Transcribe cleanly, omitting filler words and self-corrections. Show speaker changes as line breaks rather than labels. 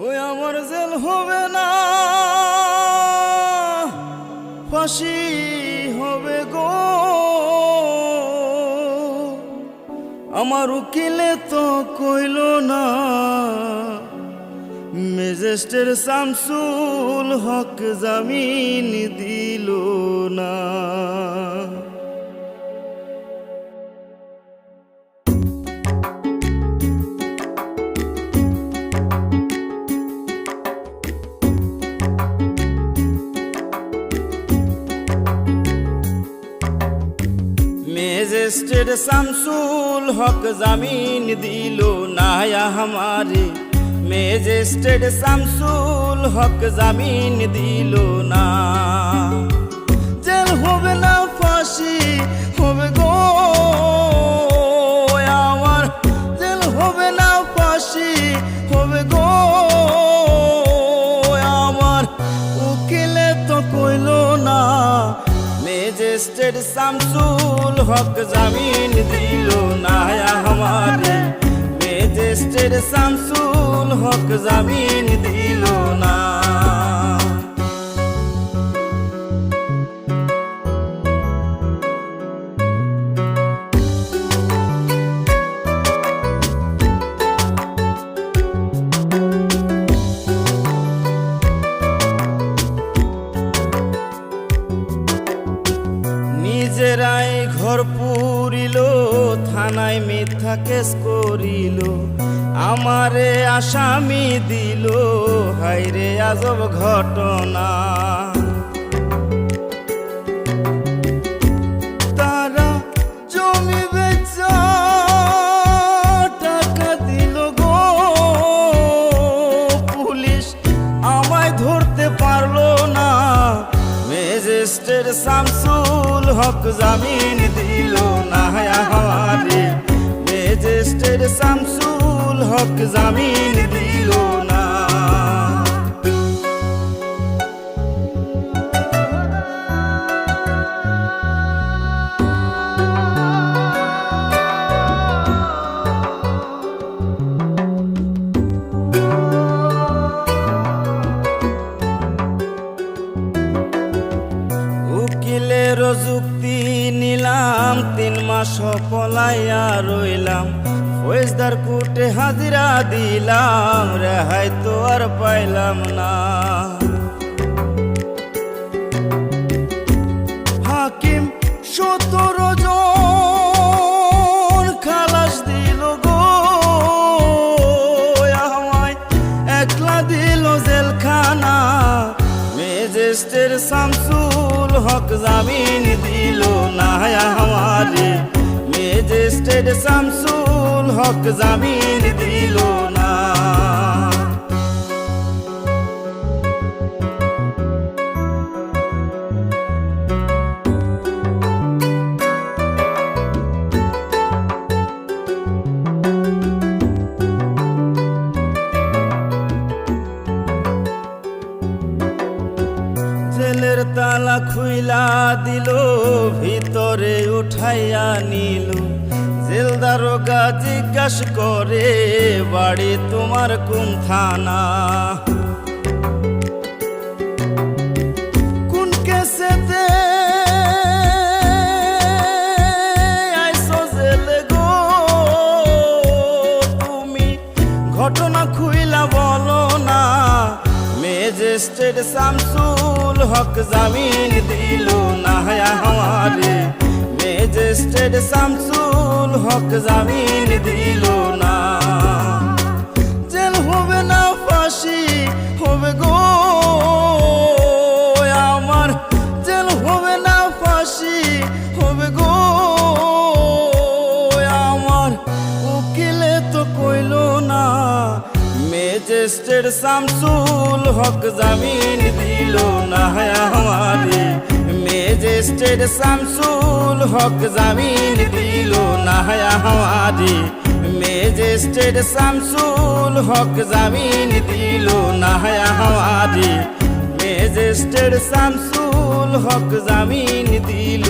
ওই আমার জেল হবে না, ফাঁসি হবে গো। আমার উকিলে তো কইল না, ম্যাজিস্ট্রেট শামসুল হক জামিন দিল না। ম্যাজিস্ট্রেট শামসুল হক জামিন দিল না हमारे, ম্যাজিস্ট্রেট শামসুল হক জামিন দিল না। জেল হবে না, ফাঁসি হবে গো আমার, জেল হবে না, ফাঁসি হবে গো আমার। উকিলে তো কইল না, ম্যাজিস্ট্রেট শামসুল হক জামিন দিল না हमारे, ম্যাজিস্ট্রেট শামসুল হক জামিন দিল না। নিজেরাই ঘর পুরিল, থানায় মিথ্যা কেস করিল, আমারে আসামি দিল, হায়রে আজব ঘটনা। তারা জমি বেচা টাকা দিল গো, পুলিশ আমায় ধরতে পারলো না। ম্যাজিস্ট্রেট শামসুল হক জামিন দিল না हमारे, ম্যাজিস্ট্রেট শামসুল হক জামিন দিল না। উকিলের যুক্তি নিলাম, 3 মাস পলাইয়া রইলাম, ফৌজদার কোর্টে হাজিরা দিলাম, রেহাই তো আর পাইলাম না। হাকিম 17 জন খালাস দিল গো আমায়, একলা দিল জেলখানা। ম্যাজিস্ট্রেট শামসুল হক জামিন দিল না हमारे, ম্যাজিস্ট্রেট শামসুল হক জামিন দিল না। জেলের তালা খুইলা দিল, ভিতরে উঠাইয়া নিল, জেল দারোগা জিজ্ঞাস করে, বাড়ি তোমার কোন থানা? কোন কেসেতে আইসো জেলে গো তুমি, ঘটনা খুইলা বলো না। ম্যাজিস্ট্রেট শামসুল হক জামিন দিল না हमारे, ম্যাজিস্ট্রেট শামসুল হক জামিন দিল না। জেল হবে না, ফাঁসি হবে গো আমার, জেল হবে না, ফাঁসি হবে গো আমার। উকিলে তো কইল না, ম্যাজিস্ট্রেট শামসুল হক জামিন দিল না हमारे, ম্যাজিস্ট্রেট শামসুল হক জামিন দিল না हमारे, ম্যাজিস্ট্রেট শামসুল হক জামিন দিল না हमारे, ম্যাজিস্ট্রেট শামসুল হক জামিন দিল।